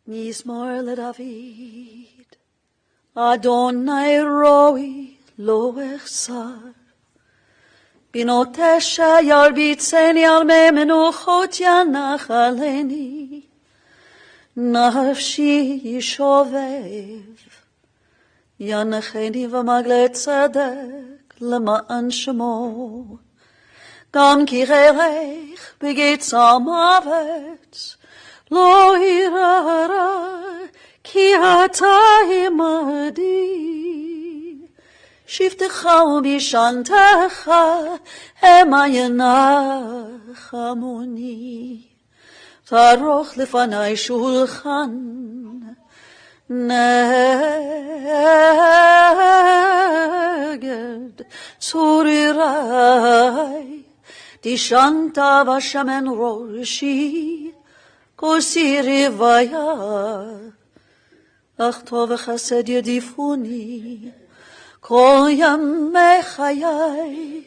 Mizmor LeDavid, Adonai roi lo echsar. Binotesha yarbitzeni al me menuchot yanachaleni. Nafshi yishovev, yanacheni v'magle tzedek lema'an shemo. Gam ki cherech begitz amavet, lo hirara ki ata imadi. Shiftecha u'mishantecha hema yenachamoni. Taroch lefanai shulchan neged tzurirai. Tishanta v'shamen roshi kosi rivaya. Ach tov v'chesed yedifuni kol yamei chayai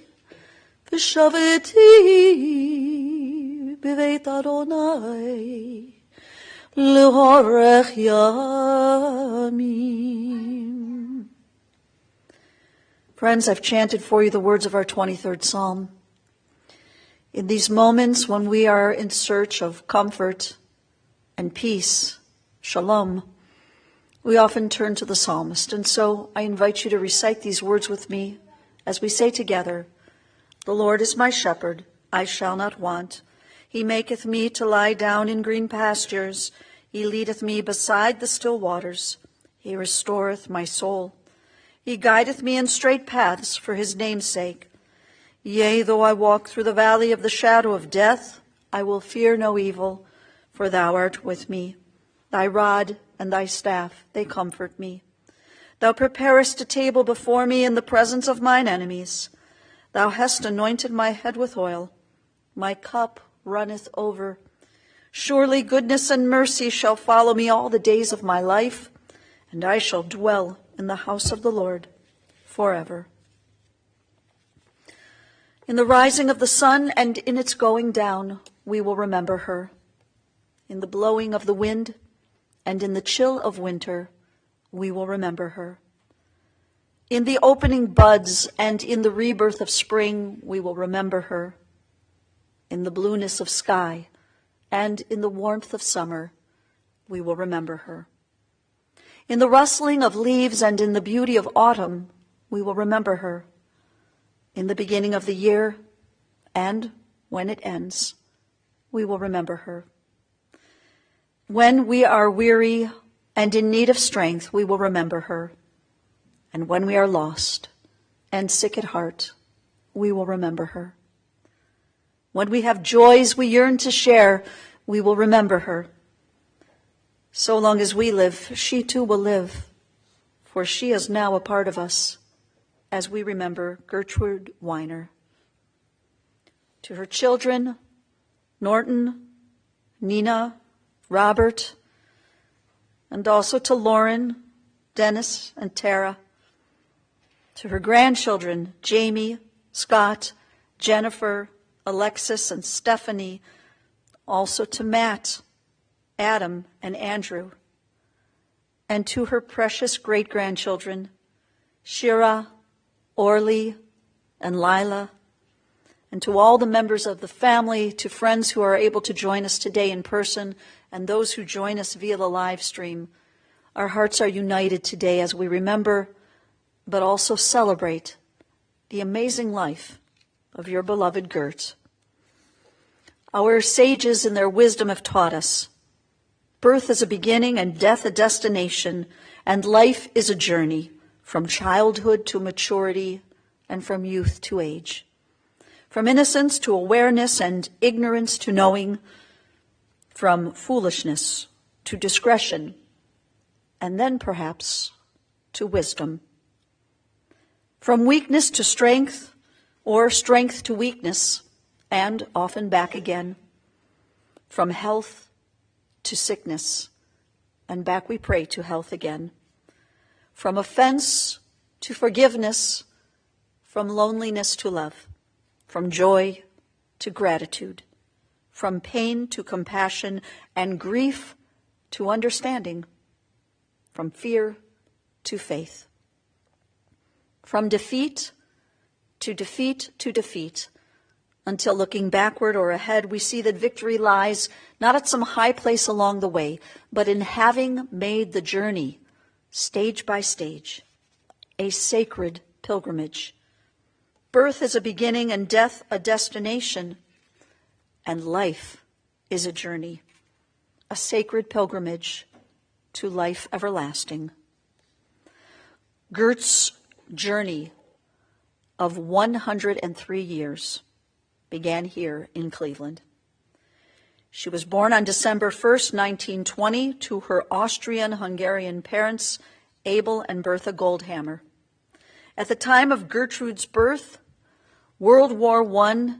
v'shaveti b'veit Adonai l'orech yamim. Friends, I've chanted for you the words of our 23rd Psalm. In these moments when we are in search of comfort and peace, shalom, we often turn to the psalmist. And so I invite you to recite these words with me as we say together, "The Lord is my shepherd, I shall not want. He maketh me to lie down in green pastures. He leadeth me beside the still waters. He restoreth my soul. He guideth me in straight paths for his name's sake. Yea, though I walk through the valley of the shadow of death, I will fear no evil, for thou art with me. Thy rod and thy staff, they comfort me. Thou preparest a table before me in the presence of mine enemies. Thou hast anointed my head with oil. My cup runneth over. Surely goodness and mercy shall follow me all the days of my life, and I shall dwell in the house of the Lord forever." In the rising of the sun and in its going down, we will remember her. In the blowing of the wind and in the chill of winter, we will remember her. In the opening buds and in the rebirth of spring, we will remember her. In the blueness of sky and in the warmth of summer, we will remember her. In the rustling of leaves and in the beauty of autumn, we will remember her. In the beginning of the year and when it ends, we will remember her. When we are weary and in need of strength, we will remember her. And when we are lost and sick at heart, we will remember her. When we have joys we yearn to share, we will remember her. So long as we live, she too will live, for she is now a part of us, as we remember Gertrude Weiner. To her children, Norton, Nina, Robert, and also to Lauren, Dennis, and Tara. To her grandchildren, Jamie, Scott, Jennifer, Alexis, and Stephanie. Also to Matt, Adam, and Andrew. And to her precious great-grandchildren, Shira, Orly, and Lila, and to all the members of the family, to friends who are able to join us today in person, and those who join us via the live stream. Our hearts are united today as we remember, but also celebrate, the amazing life of your beloved Gert. Our sages in their wisdom have taught us, birth is a beginning and death a destination, and life is a journey, from childhood to maturity, and from youth to age. From innocence to awareness and ignorance to knowing, from foolishness to discretion, and then perhaps to wisdom. From weakness to strength, or strength to weakness, and often back again. From health to sickness, and back we pray to health again. From offense to forgiveness, from loneliness to love, from joy to gratitude, from pain to compassion, and grief to understanding, from fear to faith, from defeat to defeat to defeat, until looking backward or ahead, we see that victory lies not at some high place along the way, but in having made the journey stage by stage, a sacred pilgrimage. Birth is a beginning and death a destination, and life is a journey, a sacred pilgrimage to life everlasting. Gert's journey of 103 years began here in Cleveland. She was born on December 1st, 1920, to her Austrian-Hungarian parents, Abel and Bertha Goldhammer. At the time of Gertrude's birth, World War I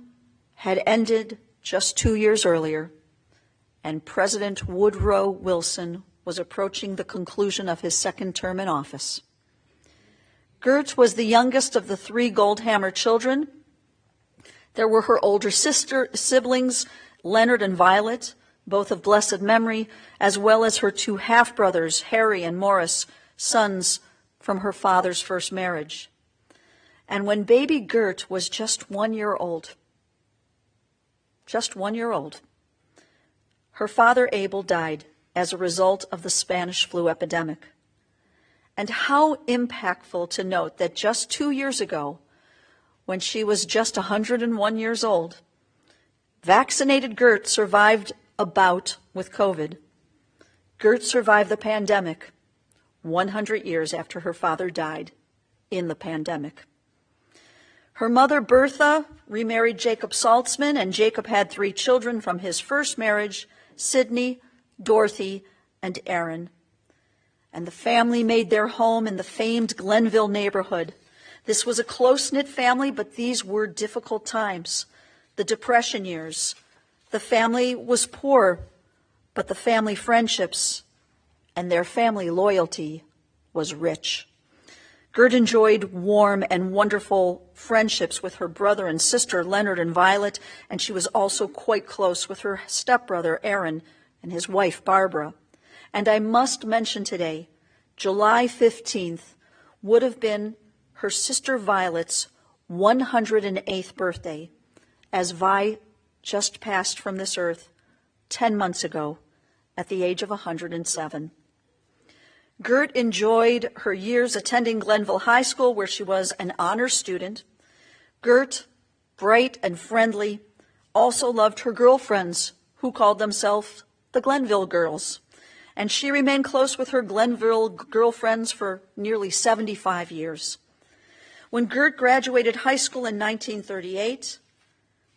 had ended just 2 years earlier, and President Woodrow Wilson was approaching the conclusion of his second term in office. Gert was the youngest of the 3 Goldhammer children. There were her older siblings, Leonard and Violet, both of blessed memory, as well as her 2 half-brothers, Harry and Morris, sons from her father's first marriage. And when baby Gert was just 1 year old, her father Abel died as a result of the Spanish flu epidemic. And how impactful to note that just 2 years ago, when she was just 101 years old, vaccinated Gert survived a bout with COVID. Gert survived the pandemic 100 years after her father died in the pandemic. Her mother, Bertha, remarried Jacob Saltzman, and Jacob had 3 children from his first marriage, Sidney, Dorothy, and Aaron. And the family made their home in the famed Glenville neighborhood. This was a close-knit family, but these were difficult times. The Depression years. The family was poor, but the family friendships and their family loyalty was rich. Gert enjoyed warm and wonderful friendships with her brother and sister, Leonard and Violet, and she was also quite close with her stepbrother, Aaron, and his wife, Barbara. And I must mention today, July 15th would have been her sister Violet's 108th birthday, as Vi just passed from this earth 10 months ago at the age of 107. Gert enjoyed her years attending Glenville High School, where she was an honor student. Gert, bright and friendly, also loved her girlfriends, who called themselves the Glenville Girls. And she remained close with her Glenville girlfriends for nearly 75 years. When Gert graduated high school in 1938,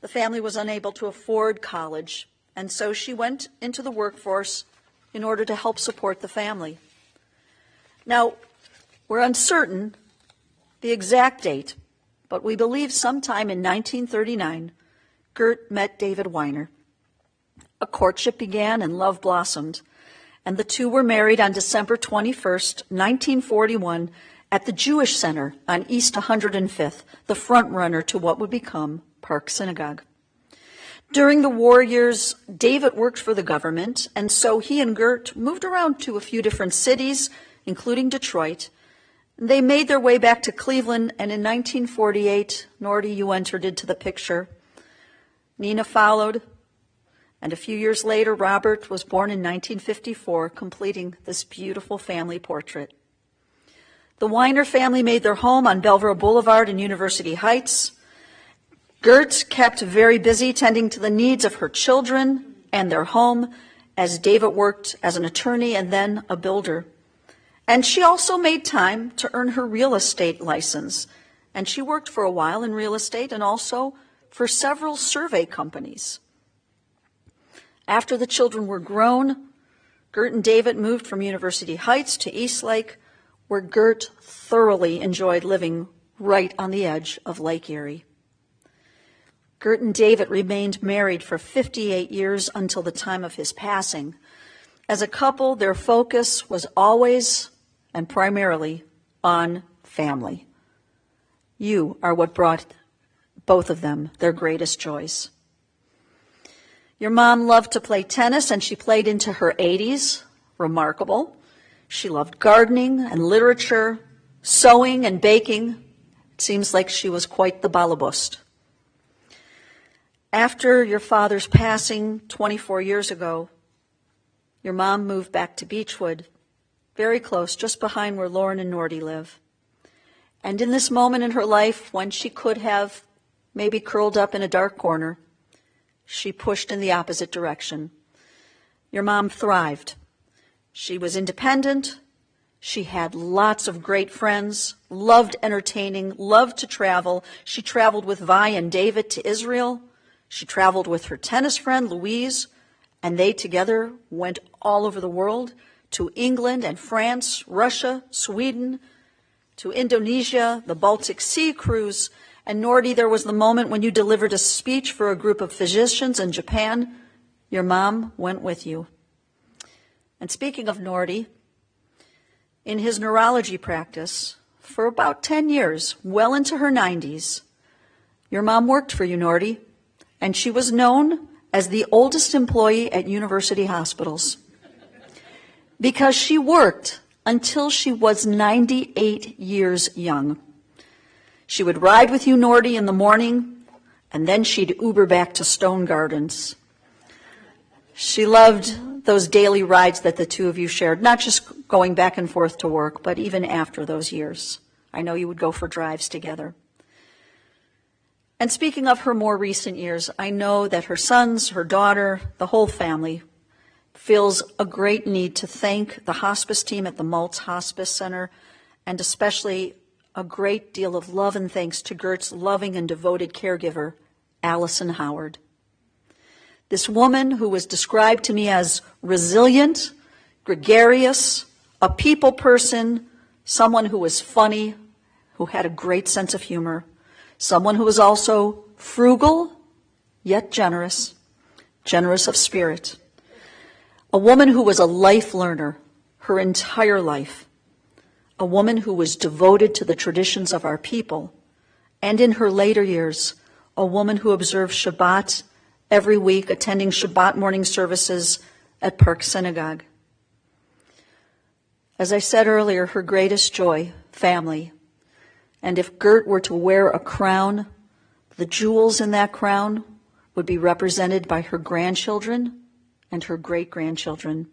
the family was unable to afford college, and so she went into the workforce in order to help support the family. Now, we're uncertain the exact date, but we believe sometime in 1939, Gert met David Weiner. A courtship began and love blossomed, and the two were married on December 21st, 1941, at the Jewish Center on East 105th, the front-runner to what would become Park Synagogue. During the war years, David worked for the government, and so he and Gert moved around to a few different cities, including Detroit. They made their way back to Cleveland, and in 1948, Nordy, you entered into the picture. Nina followed, and a few years later, Robert was born in 1954, completing this beautiful family portrait. The Weiner family made their home on Belvedere Boulevard in University Heights. Gert kept very busy tending to the needs of her children and their home, as David worked as an attorney and then a builder. And she also made time to earn her real estate license. And she worked for a while in real estate and also for several survey companies. After the children were grown, Gert and David moved from University Heights to Eastlake, where Gert thoroughly enjoyed living right on the edge of Lake Erie. Gert and David remained married for 58 years until the time of his passing. As a couple, their focus was always and primarily on family. You are what brought both of them their greatest joys. Your mom loved to play tennis, and she played into her 80s, remarkable. She loved gardening and literature, sewing and baking. It seems like she was quite the balabust. After your father's passing 24 years ago, your mom moved back to Beechwood, very close, just behind where Lauren and Nordy live. And in this moment in her life, when she could have maybe curled up in a dark corner, she pushed in the opposite direction. Your mom thrived. She was independent. She had lots of great friends, loved entertaining, loved to travel. She traveled with Vi and David to Israel. She traveled with her tennis friend, Louise, and they together went all over the world, to England and France, Russia, Sweden, to Indonesia, the Baltic Sea cruise. And Nordy, there was the moment when you delivered a speech for a group of physicians in Japan. Your mom went with you. And speaking of Nordy, in his neurology practice, for about 10 years, well into her 90s, your mom worked for you, Nordy, and she was known as the oldest employee at university hospitals because she worked until she was 98 years young. She would ride with you, Nordy, in the morning, and then she'd Uber back to Stone Gardens. She loved those daily rides that the two of you shared, not just going back and forth to work, but even after those years. I know you would go for drives together. And speaking of her more recent years, I know that her sons, her daughter, the whole family feels a great need to thank the hospice team at the Maltz Hospice Center, and especially a great deal of love and thanks to Gert's loving and devoted caregiver, Allison Howard. This woman who was described to me as resilient, gregarious, a people person, someone who was funny, who had a great sense of humor, someone who was also frugal, yet generous of spirit. A woman who was a life learner her entire life. A woman who was devoted to the traditions of our people. And in her later years, a woman who observed Shabbat every week, attending Shabbat morning services at Park Synagogue. As I said earlier, her greatest joy, family. And if Gert were to wear a crown, the jewels in that crown would be represented by her grandchildren and her great-grandchildren.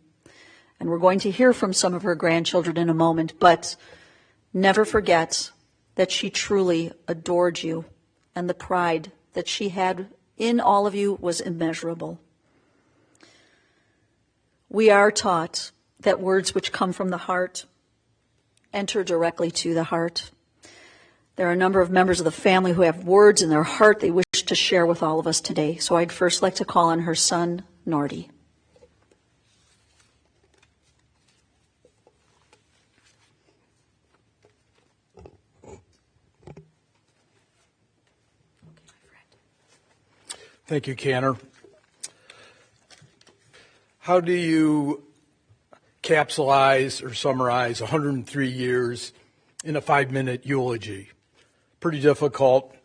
And we're going to hear from some of her grandchildren in a moment, but never forget that she truly adored you, and the pride that she had in all of you was immeasurable. We are taught that words which come from the heart enter directly to the heart. There are a number of members of the family who have words in their heart they wish to share with all of us today. So I'd first like to call on her son, Nordy. Thank you, Canner. How do you capsulize or summarize 103 years in a 5-minute eulogy? Pretty difficult.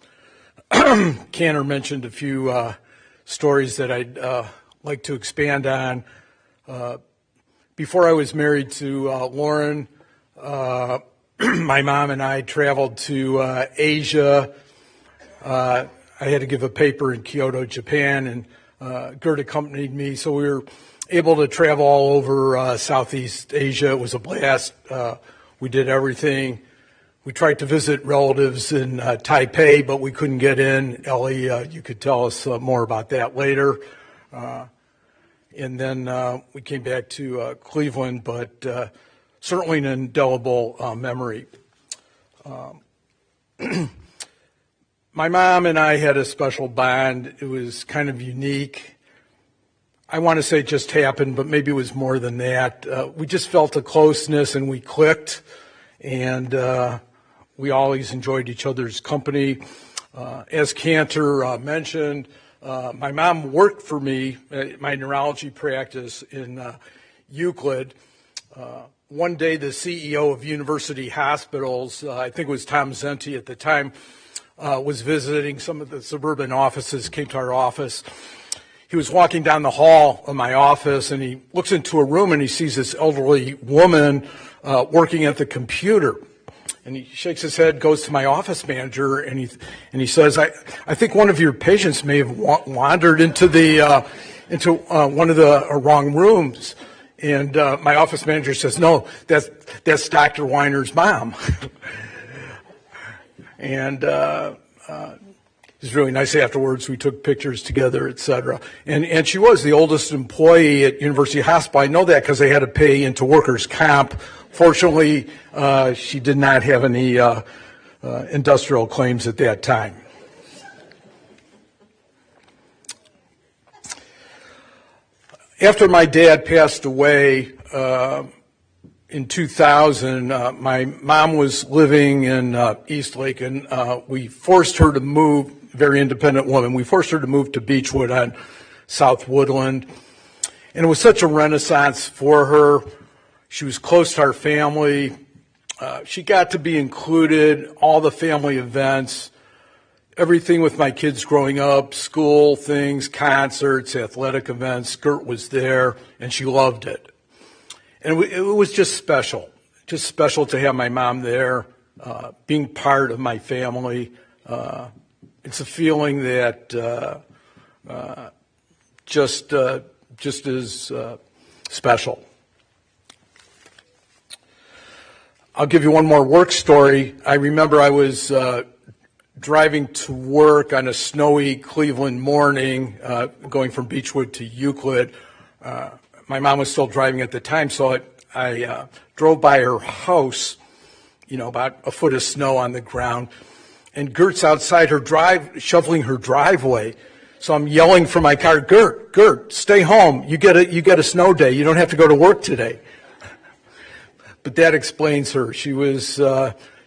Canner mentioned a few stories that I'd like to expand on. Before I was married to Lauren, my mom and I traveled to Asia. I had to give a paper in Kyoto, Japan, and Gert accompanied me, so we were able to travel all over Southeast Asia. It was a blast. We did everything. We tried to visit relatives in Taipei, but we couldn't get in. Ellie, you could tell us more about that later. And then we came back to Cleveland, but certainly an indelible memory. My mom and I had a special bond. It was kind of unique. I want to say it just happened, but maybe it was more than that. We just felt a closeness and we clicked, and we always enjoyed each other's company. As Cantor mentioned, my mom worked for me at my neurology practice in Euclid. One day the CEO of University Hospitals, I think it was Tom Zenti at the time, was visiting some of the suburban offices, came to our office. he was walking down the hall of my office, and he looks into a room and he sees this elderly woman working at the computer. And he shakes his head, goes to my office manager, and he says, I think one of your patients may have wandered into one of the wrong rooms. And my office manager says, no, that's Dr. Weiner's mom. And it was really nice afterwards. We took pictures together, et cetera. And she was the oldest employee at University Hospital. I know that because they had to pay into workers' comp. Fortunately, she did not have any industrial claims at that time. After my dad passed away in 2000, my mom was living in Eastlake, and we forced her to move, very independent woman, we forced her to move to Beechwood on South Woodland. And it was such a renaissance for her. She was close to our family. She got to be included, all the family events, everything with my kids growing up, school things, concerts, athletic events. Gert was there, and she loved it. And it was just special to have my mom there, being part of my family. It's a feeling that just is special. I'll give you one more work story. I remember I was driving to work on a snowy Cleveland morning, going from Beechwood to Euclid. My mom was still driving at the time, so I drove by her house, about a foot of snow on the ground. And Gert's outside her shoveling her driveway. So I'm yelling from my car, Gert, stay home. You get a snow day. You don't have to go to work today. But that explains her. She was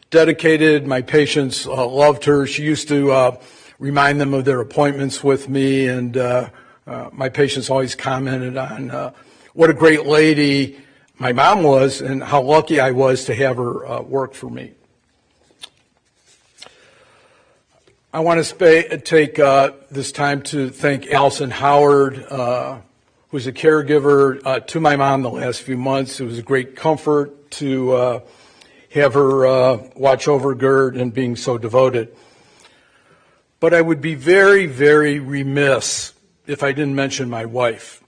dedicated. My patients loved her. She used to remind them of their appointments with me, and my patients always commented on what a great lady my mom was and how lucky I was to have her work for me. I want to take this time to thank Allison Howard, who's a caregiver to my mom the last few months. It was a great comfort to have her watch over Gert and being so devoted. But I would be very, very remiss if I didn't mention my wife.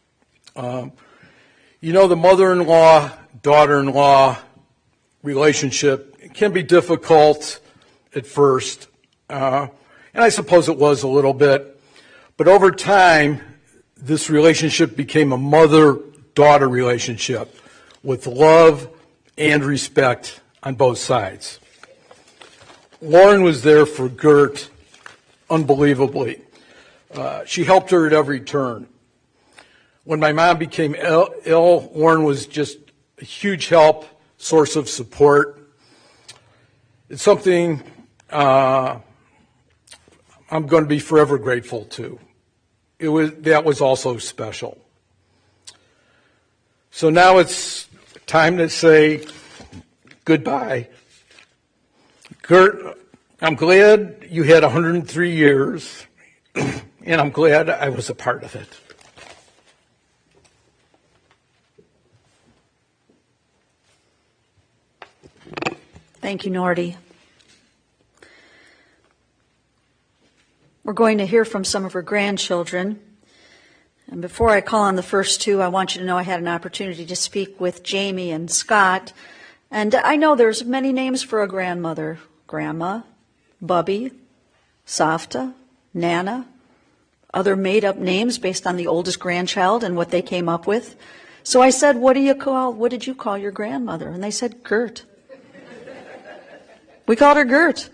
The mother-in-law, daughter-in-law relationship can be difficult at first, and I suppose it was a little bit. But over time, this relationship became a mother-daughter relationship with love and respect on both sides. Lauren was there for Gert unbelievably. She helped her at every turn. When my mom became ill, Lauren was just a huge help, source of support. It's something I'm going to be forever grateful to. That was also special. So now it's time to say goodbye. Gert, I'm glad you had 103 years, and I'm glad I was a part of it. Thank you, Nordy. We're going to hear from some of her grandchildren. And before I call on the first two, I want you to know I had an opportunity to speak with Jamie and Scott. And I know there's many names for a grandmother. Grandma, Bubby, Safta, Nana, other made-up names based on the oldest grandchild and what they came up with. So I said, what did you call your grandmother? And they said, Gert. We called her Gert.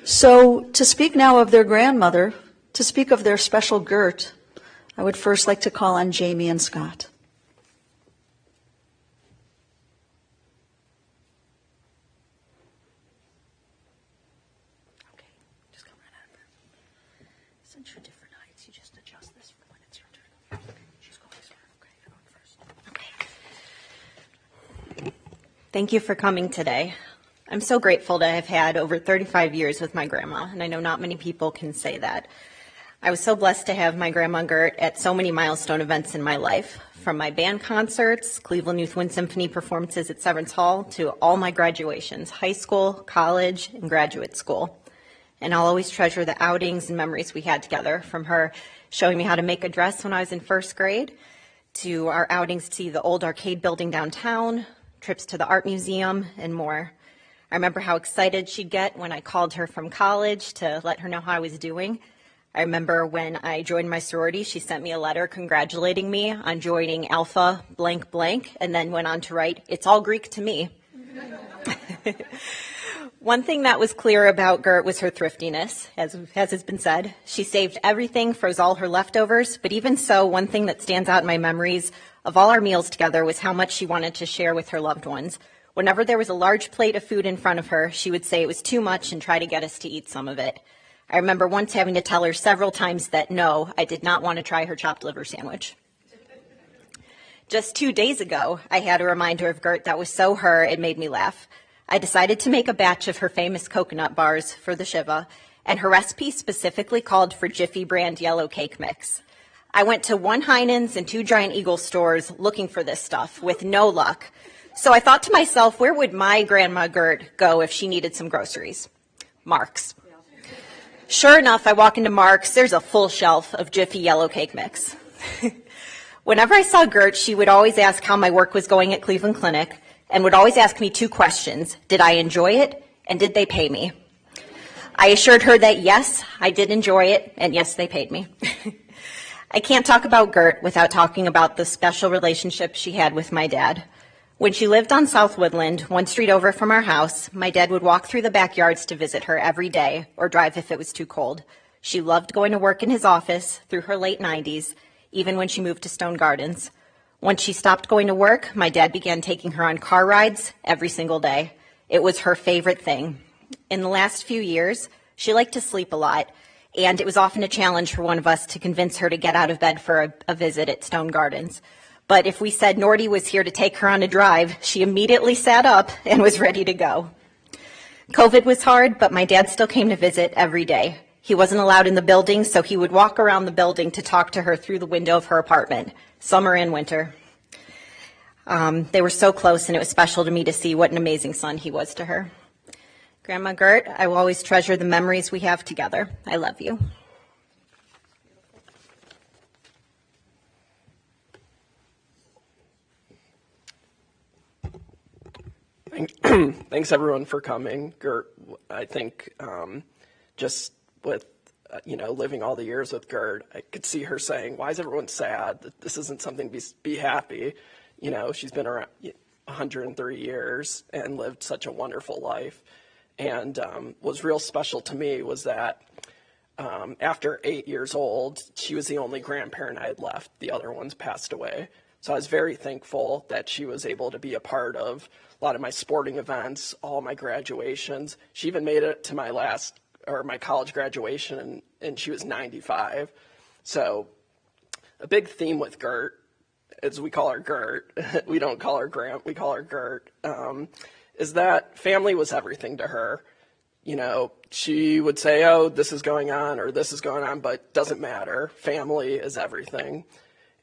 So to speak now of their grandmother, to speak of their special Gert, I would first like to call on Jamie and Scott. Okay, just come right out of there. Since you're different heights, you just adjust this for when it's your turn. Okay, just go this way. Okay, you're going first. Okay. Thank you for coming today. I'm so grateful to have had over 35 years with my grandma, and I know not many people can say that. I was so blessed to have my grandma Gert at so many milestone events in my life, from my band concerts, Cleveland Youth Wind Symphony performances at Severance Hall, to all my graduations, high school, college, and graduate school. And I'll always treasure the outings and memories we had together, from her showing me how to make a dress when I was in first grade, to our outings to see the old arcade building downtown, trips to the art museum, and more. I remember how excited she'd get when I called her from college to let her know how I was doing. I remember when I joined my sorority, she sent me a letter congratulating me on joining Alpha blank blank, and then went on to write, "It's all Greek to me." One thing that was clear about Gert was her thriftiness, as has been said. She saved everything, froze all her leftovers, but even so, one thing that stands out in my memories of all our meals together was how much she wanted to share with her loved ones. Whenever there was a large plate of food in front of her, she would say it was too much and try to get us to eat some of it. I remember once having to tell her several times that no, I did not want to try her chopped liver sandwich. Just 2 days ago, I had a reminder of Gert that was so her, it made me laugh. I decided to make a batch of her famous coconut bars for the Shiva, and her recipe specifically called for Jiffy brand yellow cake mix. I went to 1 Heinen's and 2 Giant Eagle stores looking for this stuff with no luck. So I thought to myself, where would my grandma Gert go if she needed some groceries? Mark's. Sure enough, I walk into Mark's, there's a full shelf of Jiffy yellow cake mix. Whenever I saw Gert, she would always ask how my work was going at Cleveland Clinic, and would always ask me 2 questions. Did I enjoy it, and did they pay me? I assured her that yes, I did enjoy it, and yes, they paid me. I can't talk about Gert without talking about the special relationship she had with my dad. When she lived on South Woodland, 1 street over from our house, my dad would walk through the backyards to visit her every day, or drive if it was too cold. She loved going to work in his office through her late 90s, even when she moved to Stone Gardens. Once she stopped going to work, my dad began taking her on car rides every single day. It was her favorite thing. In the last few years, she liked to sleep a lot, and it was often a challenge for one of us to convince her to get out of bed for a visit at Stone Gardens. But if we said Nordy was here to take her on a drive, she immediately sat up and was ready to go. COVID was hard, but my dad still came to visit every day. He wasn't allowed in the building, so he would walk around the building to talk to her through the window of her apartment, summer and winter. They were so close, and it was special to me to see what an amazing son he was to her. Grandma Gert, I will always treasure the memories we have together. I love you. Thanks everyone for coming. Gert, I think just with living all the years with Gert, I could see her saying, "Why is everyone sad? This isn't something to be happy." She's been around 103 years and lived such a wonderful life. And what was real special to me was that after 8 years old, she was the only grandparent I had left. The other ones passed away. So I was very thankful that she was able to be a part of a lot of my sporting events, all my graduations. She even made it to my college graduation, and she was 95. So a big theme with Gert, as we call her Gert, we don't call her Grant, we call her Gert, is that family was everything to her. She would say, "Oh, this is going on," or "This is going on," but it doesn't matter. Family is everything.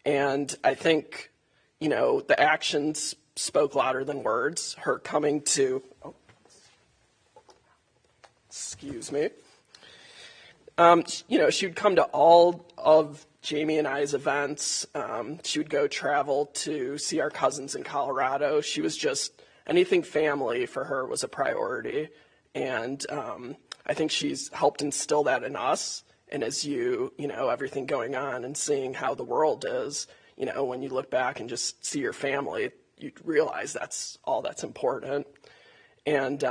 And I think, the actions spoke louder than words. Her coming to, excuse me. She would come to all of Jamie and I's events. She would go travel to see our cousins in Colorado. She was just, anything family for her was a priority. And I think she's helped instill that in us. And as everything going on and seeing how the world is, when you look back and just see your family, you realize that's all that's important. And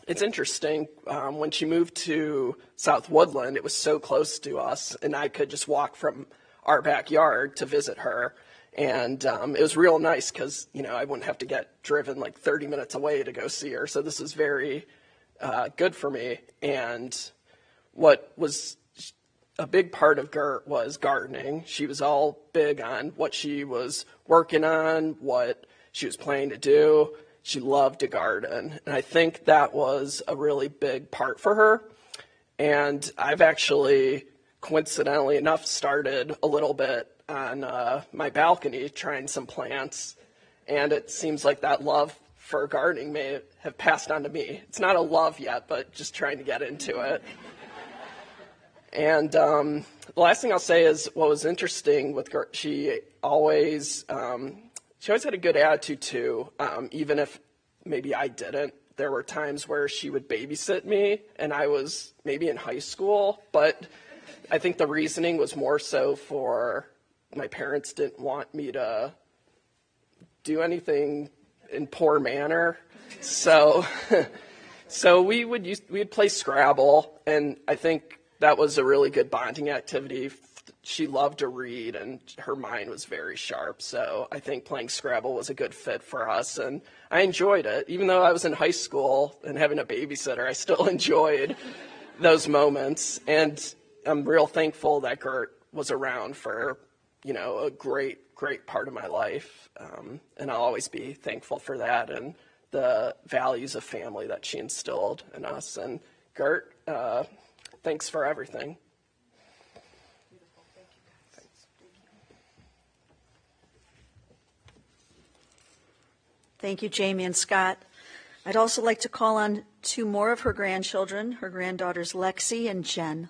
it's interesting, when she moved to South Woodland, it was so close to us, and I could just walk from our backyard to visit her. And it was real nice because, I wouldn't have to get driven like 30 minutes away to go see her. So this was very good for me. And what was a big part of Gert was gardening. She was all big on what she was working on, what she was planning to do. She loved to garden. And I think that was a really big part for her. And I've actually coincidentally enough, started a little bit on my balcony trying some plants. And it seems like that love for gardening may have passed on to me. It's not a love yet, but just trying to get into it. And the last thing I'll say is what was interesting with Gertrude, she always had a good attitude too, even if maybe I didn't. There were times where she would babysit me, and I was maybe in high school, but I think the reasoning was more so for my parents didn't want me to do anything in poor manner. So we'd play Scrabble, and I think that was a really good bonding activity. She loved to read, and her mind was very sharp. So I think playing Scrabble was a good fit for us, and I enjoyed it. Even though I was in high school and having a babysitter, I still enjoyed those moments. And I'm real thankful that Gert was around for, a great part of my life. And I'll always be thankful for that and the values of family that she instilled in us. And Gert, thanks for everything. Thank you, Jamie and Scott. I'd also like to call on two more of her grandchildren, her granddaughters Lexi and Jen.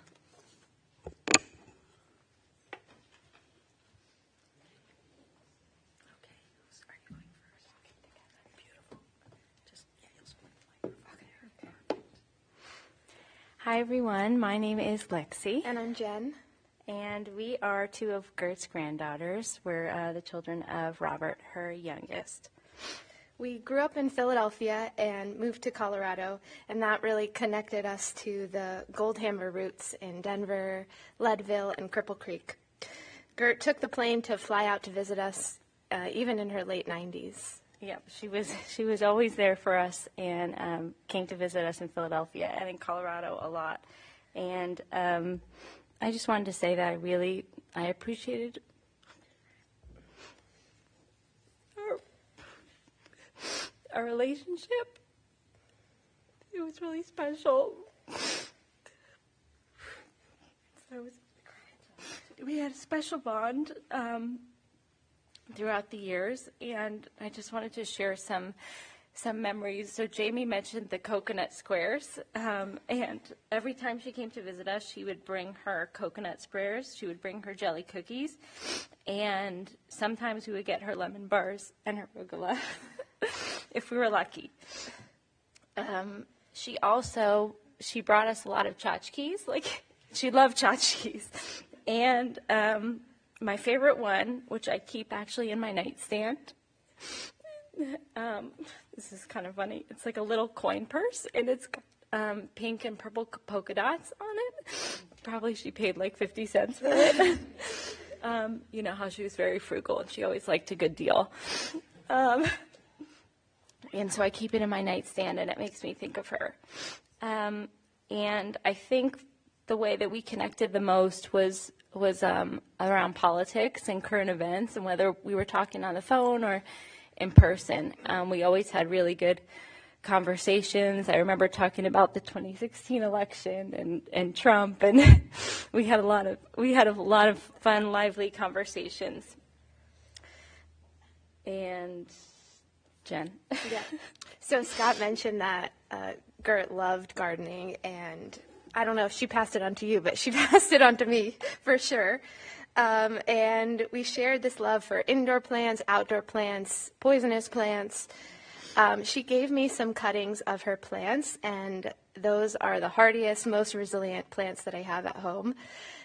Hi, everyone. My name is Lexi. And I'm Jen. And we are two of Gert's granddaughters. We're the children of Robert, her youngest. We grew up in Philadelphia and moved to Colorado, and that really connected us to the Goldhammer roots in Denver, Leadville, and Cripple Creek. Gert took the plane to fly out to visit us, even in her late 90s. Yep, she was always there for us and came to visit us in Philadelphia and in Colorado a lot. And I just wanted to say that I appreciated our relationship. It was really special. We had a special bond throughout the years, and I just wanted to share some memories. So Jamie mentioned the coconut squares, and every time she came to visit us, she would bring her coconut squares, she would bring her jelly cookies, and sometimes we would get her lemon bars and her arugula if we were lucky. She brought us a lot of tchotchkes. She loved tchotchkes. And my favorite one, which I keep actually in my nightstand, this is kind of funny. It's like a little coin purse, and it's got pink and purple polka dots on it. Probably she paid like 50 cents for it. You know how she was very frugal, and she always liked a good deal. And so I keep it in my nightstand, and it makes me think of her. And I think the way that we connected the most was around politics and current events, and whether we were talking on the phone or in person. We always had really good conversations. I remember talking about the 2016 election and Trump, and we had a lot of fun, lively conversations. And Jen. Yeah. So Scott mentioned that Gert loved gardening, and I don't know if she passed it on to you, but she passed it on to me for sure. And we shared this love for indoor plants, outdoor plants, poisonous plants. She gave me some cuttings of her plants, and those are the hardiest, most resilient plants that I have at home,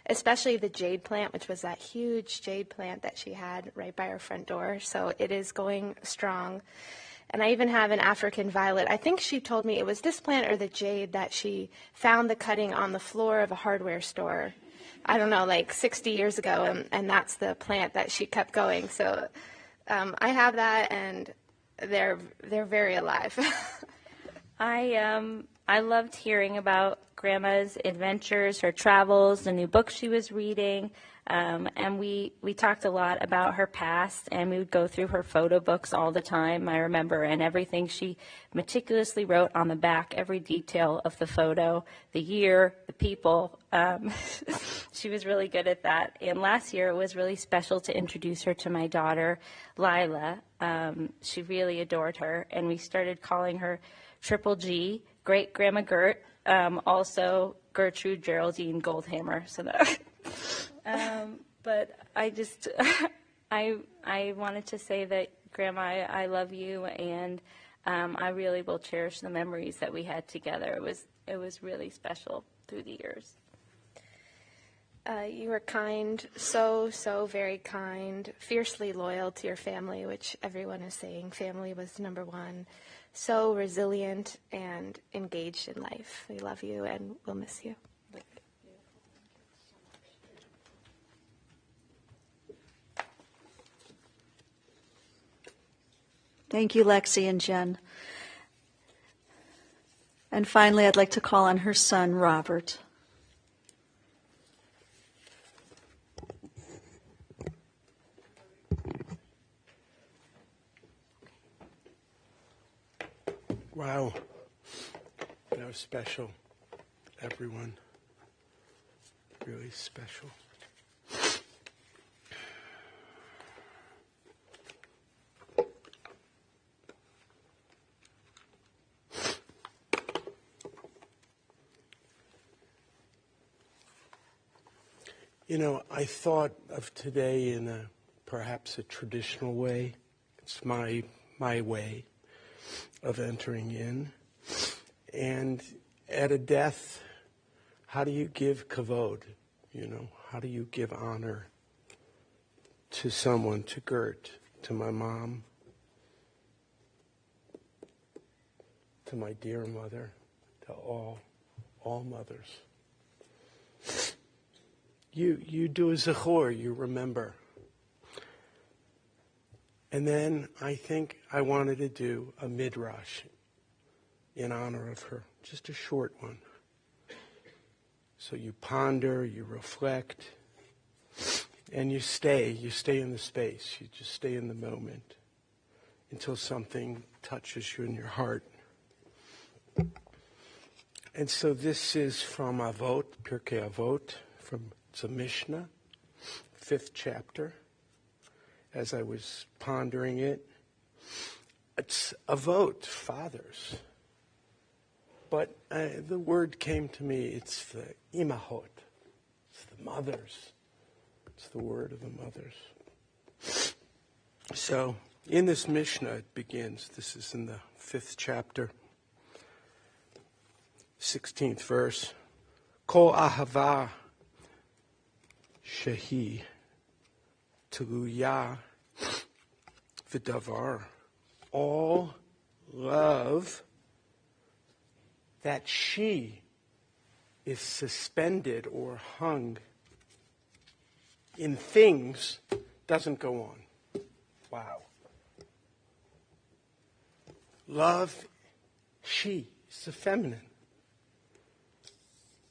especially the jade plant, which was that huge jade plant that she had right by her front door. So it is going strong. And I even have an African violet. I think she told me it was this plant or the jade that she found the cutting on the floor of a hardware store, I don't know, like 60 years ago, and that's the plant that she kept going. So I have that, and they're very alive. I loved hearing about Grandma's adventures, her travels, the new books she was reading, and we talked a lot about her past, and we would go through her photo books all the time, I remember, and everything she meticulously wrote on the back, every detail of the photo, the year, the people. She was really good at that. And last year it was really special to introduce her to my daughter, Lila. She really adored her, and we started calling her Triple G, Great Grandma Gert, also Gertrude Geraldine Goldhammer. So that, but I just, I wanted to say that, Grandma, I love you, and I really will cherish the memories that we had together. It was really special through the years. You were kind, so very kind, fiercely loyal to your family, which everyone is saying family was number one. So resilient and engaged in life. We love you and we'll miss you. Thank you, Lexi and Jen. And finally, I'd like to call on her son, Robert. Wow, that was special, everyone, really special. You know, I thought of today in perhaps a traditional way. It's my way of entering in. And at a death, how do you give kavod? You know, how do you give honor to someone, to Gert, to my mom, to my dear mother, to all mothers? You do a zechor, you remember. And then I think I wanted to do a midrash in honor of her, just a short one. So you ponder, you reflect, and you stay in the space. You just stay in the moment until something touches you in your heart. And so this is from Avot, Pirkei Avot, it's a Mishnah, 5th chapter. As I was pondering it, it's Avot, fathers. But the word came to me, it's the imahot, it's the mothers. It's the word of the mothers. So in this Mishnah it begins, this is in the 5th chapter, 16th verse. Kol ahava shehi tluya v'davar. All love that she is suspended or hung in things doesn't go on. Wow. Love, she, is the feminine.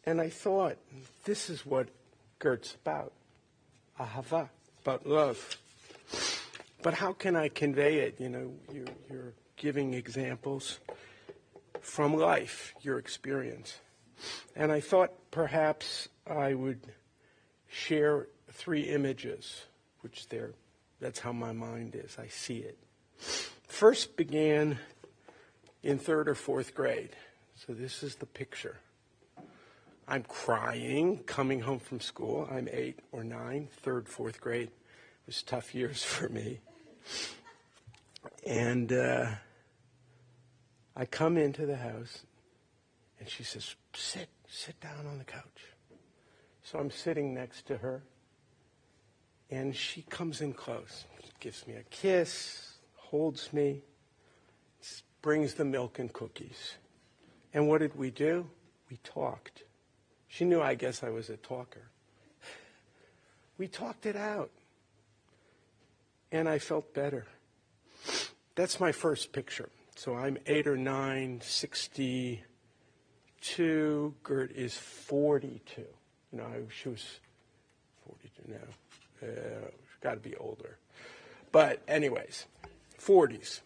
And I thought, this is what Gert's about. Ahava, about love. But how can I convey it? You know, you're giving examples from life, your experience. And I thought perhaps I would share 3 images, that's how my mind is. I see it. First began in 3rd or 4th grade. So this is the picture. I'm crying, coming home from school. I'm 8 or 9, 3rd, 4th grade. It was tough years for me. And I come into the house, and she says, sit down on the couch. So I'm sitting next to her, and she comes in close, gives me a kiss, holds me, brings the milk and cookies. And what did we do? We talked. She knew, I guess, I was a talker. We talked it out. And I felt better. That's my first picture. So I'm 8 or 9, 62. Gert is 42. You know, she was 42 now. She's got to be older. But anyways, 40s.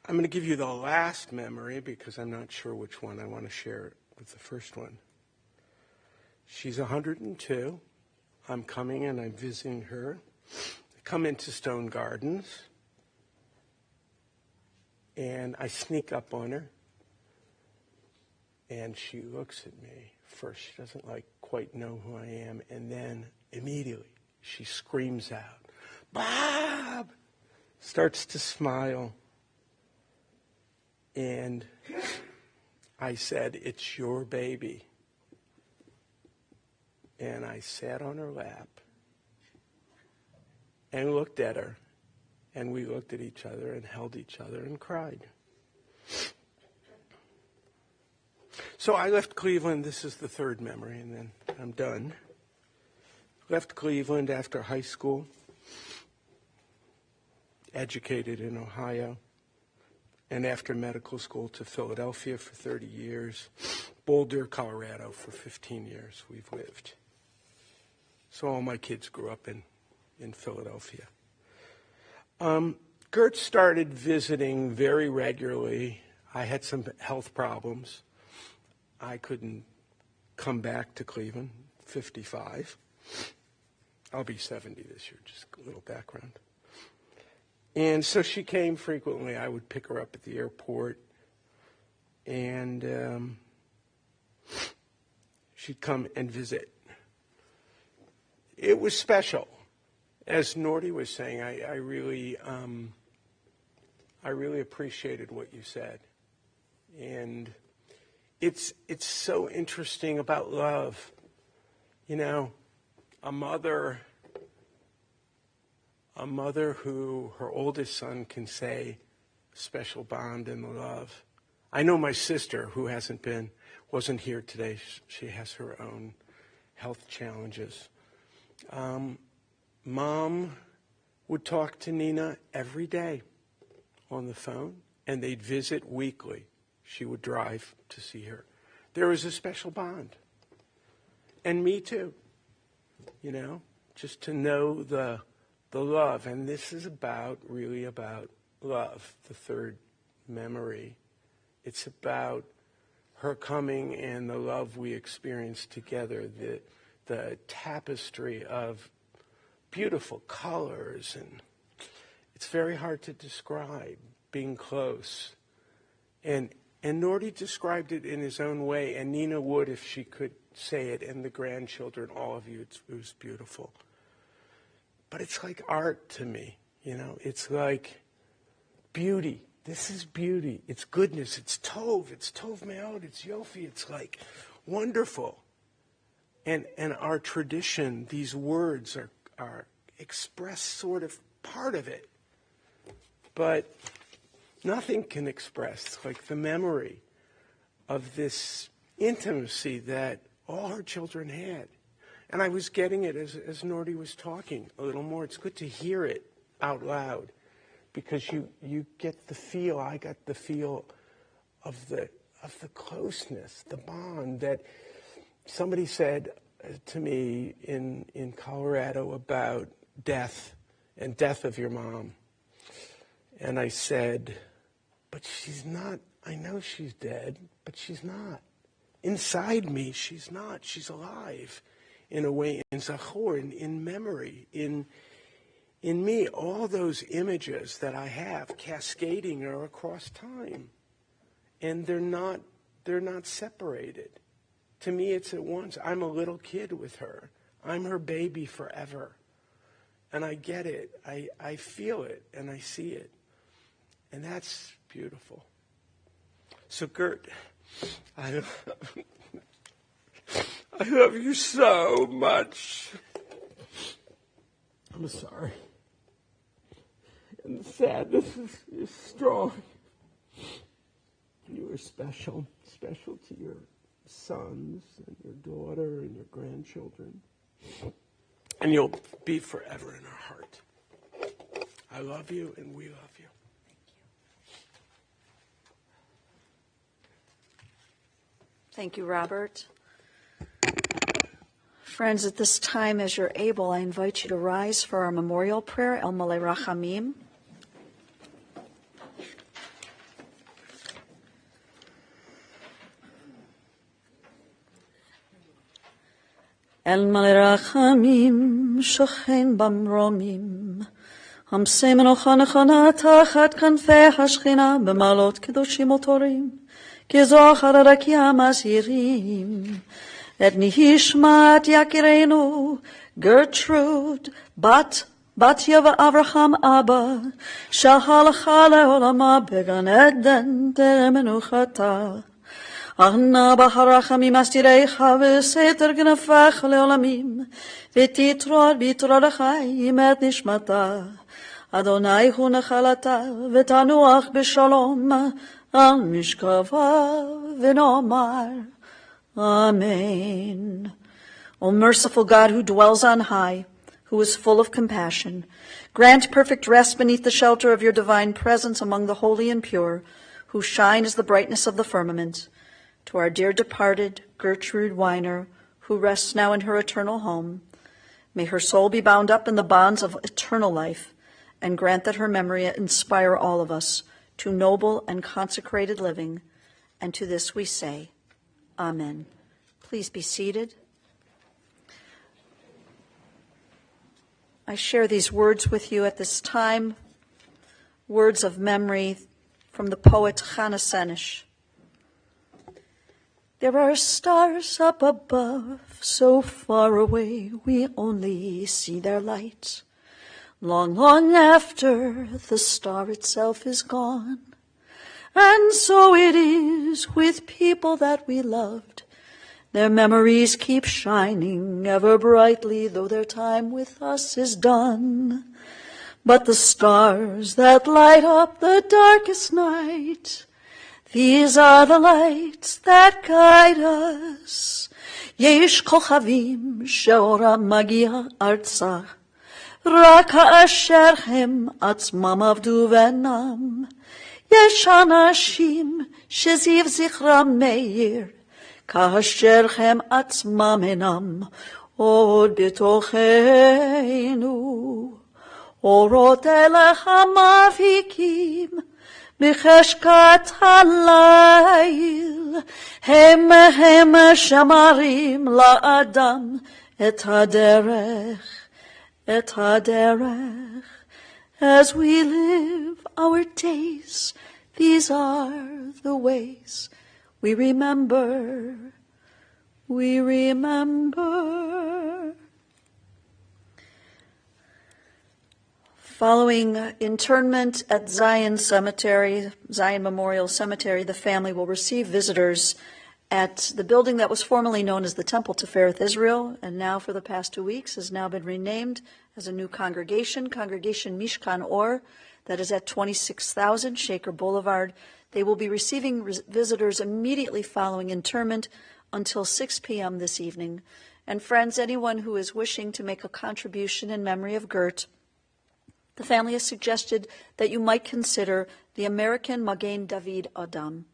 I'm going to give you the last memory because I'm not sure which one I want to share with the first one. She's 102. I'm coming and I'm visiting her. I come into Stone Gardens, and I sneak up on her, and she looks at me. First, she doesn't quite know who I am, and then immediately she screams out, "Bob!" Starts to smile, and I said, "It's your baby." And I sat on her lap and looked at her, and we looked at each other and held each other and cried. So I left Cleveland. This is the third memory, and then I'm done. Left Cleveland after high school, educated in Ohio, and after medical school to Philadelphia for 30 years, Boulder, Colorado for 15 years we've lived. So all my kids grew up in Philadelphia. Gert started visiting very regularly. I had some health problems. I couldn't come back to Cleveland, 55. I'll be 70 this year, just a little background. And so she came frequently. I would pick her up at the airport, and she'd come and visit. It was special. As Nordy was saying, I really appreciated what you said. And it's so interesting about love. You know, a mother who her oldest son can say special bond in the love. I know my sister, who wasn't here today. She has her own health challenges. Mom would talk to Nina every day on the phone, and they'd visit weekly. She would drive to see her. There was a special bond. And me too, you know, just to know the love. And this is really about love, the third memory. It's about her coming and the love we experienced together, the tapestry of beautiful colors, and it's very hard to describe being close. And Nordy described it in his own way, and Nina would if she could say it, and the grandchildren, all of you, it was beautiful. But it's like art to me, you know. It's like beauty. This is beauty. It's goodness. It's tov me'od. It's yofi. It's like wonderful. And our tradition, these words are express sort of part of it. But nothing can express like the memory of this intimacy that all her children had. And I was getting it as Nordy was talking a little more. It's good to hear it out loud because you get the feel, I got the feel of the closeness, the bond that somebody said to me in Colorado about death and death of your mom. And I said, but she's not, I know she's dead, but she's not. Inside me, she's not. She's alive in a way, in Zachor, in memory, in me. All those images that I have cascading are across time. And they're not separated. To me, it's at once. I'm a little kid with her. I'm her baby forever. And I get it. I feel it, and I see it. And that's beautiful. So, Gert, I love you so much. I'm sorry. And the sadness is strong. You are special to your sons and your daughter and your grandchildren. And you'll be forever in our heart. I love you, and we love you. Thank you, Robert. Friends, at this time, as you're able, I invite you to rise for our memorial prayer, El Malei Rachamim. אל מלא רחמים שוכן במרומים, המסה מנוחה נכונה תחת כנפי השכינה, במעלות קדושים וטהורים, כזוכר הרקיע מזהירים. את נשמת יקירנו גרטרוד, בתיה ואברהם אבא, שהלכה לעולמה בגן עדן טרם מנוחתה. אנא ברחמים אסתירך בסתר כנפיך לעולמים, ותתרור בתרור החיים את נשמתה. אדוני הוא נחלתה, ותנוח בשלום על משכבה, ונאמר Amen. O merciful God, who dwells on high, who is full of compassion, grant perfect rest beneath the shelter of your divine presence among the holy and pure, who shine as the brightness of the firmament. To our dear departed Gertrude Weiner, who rests now in her eternal home, may her soul be bound up in the bonds of eternal life, and grant that her memory inspire all of us to noble and consecrated living. And to this we say, Amen. Please be seated. I share these words with you at this time, words of memory from the poet Chana Senish. There are stars up above, so far away we only see their light. Long, long after the star itself is gone. And so it is with people that we loved. Their memories keep shining ever brightly, though their time with us is done. But the stars that light up the darkest night, these are the lights that guide us. Yesh kochavim sheoram magia arza, rak ha'asher hem atzmam avdu v'enam. Yesh anashim sheziv zichram meir, כאשר הם עצמם אינם עוד בתוכנו. אורות אלה המבהיקים בחשכת הליל, הם שמרים לאדם את הדרך. As we live our days, these are the ways we remember. Following internment at Zion Memorial Cemetery, the family will receive visitors at the building that was formerly known as the Temple Tifereth Israel, and now for the past 2 weeks has now been renamed as a new Congregation Mishkan Or, that is at 26,000 Shaker Boulevard. They will be receiving visitors immediately following interment until 6 p.m. this evening. And friends, anyone who is wishing to make a contribution in memory of Gert, the family has suggested that you might consider the American Magen David Adam.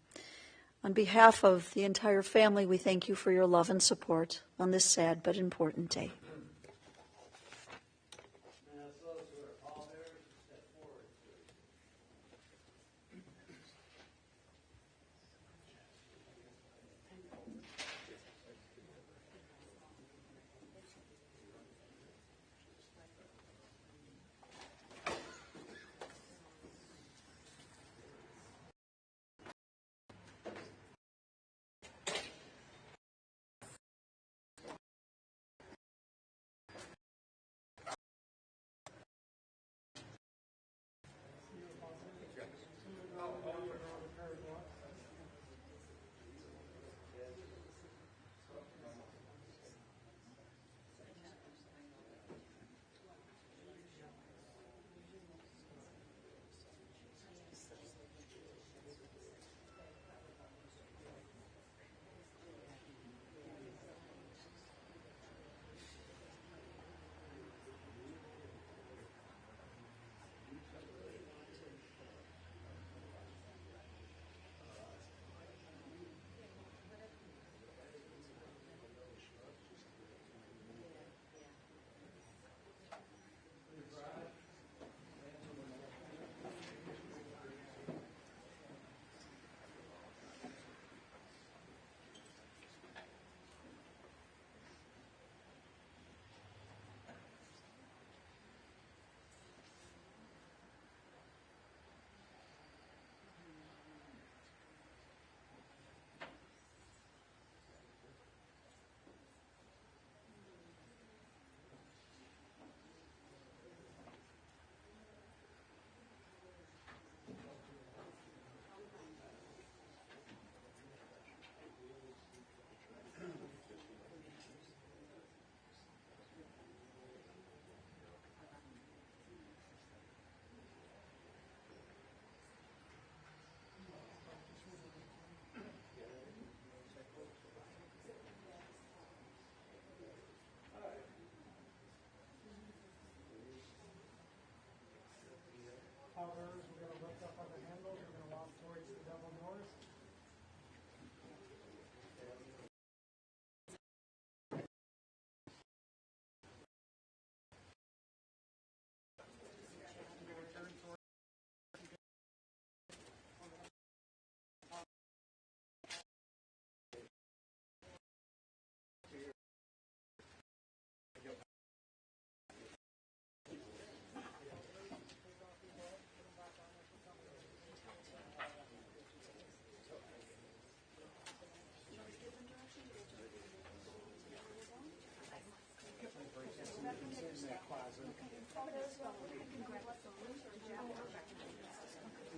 On behalf of the entire family, we thank you for your love and support on this sad but important day.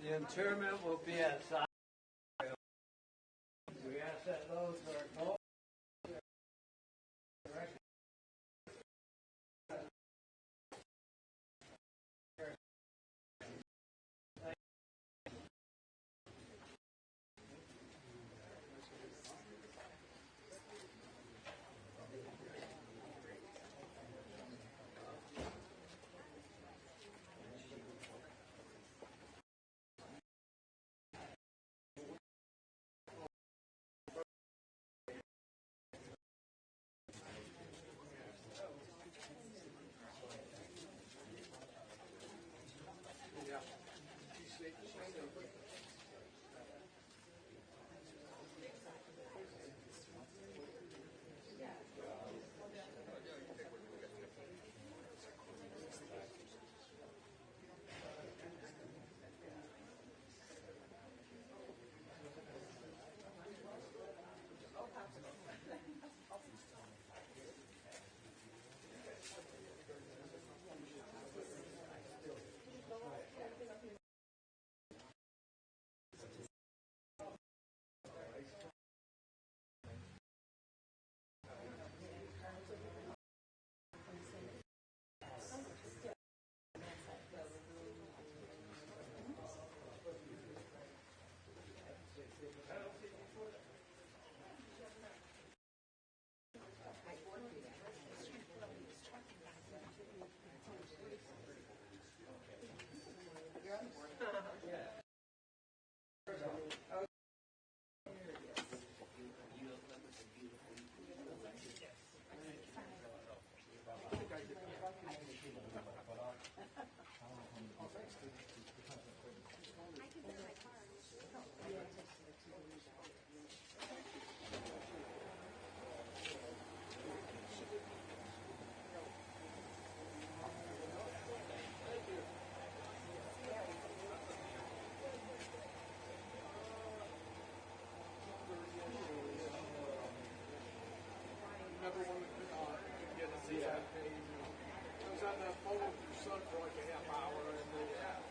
The interment will be at Zion. We ask that those that are going. Remember when we get to see that page? I was on that phone with your son for like a half hour, and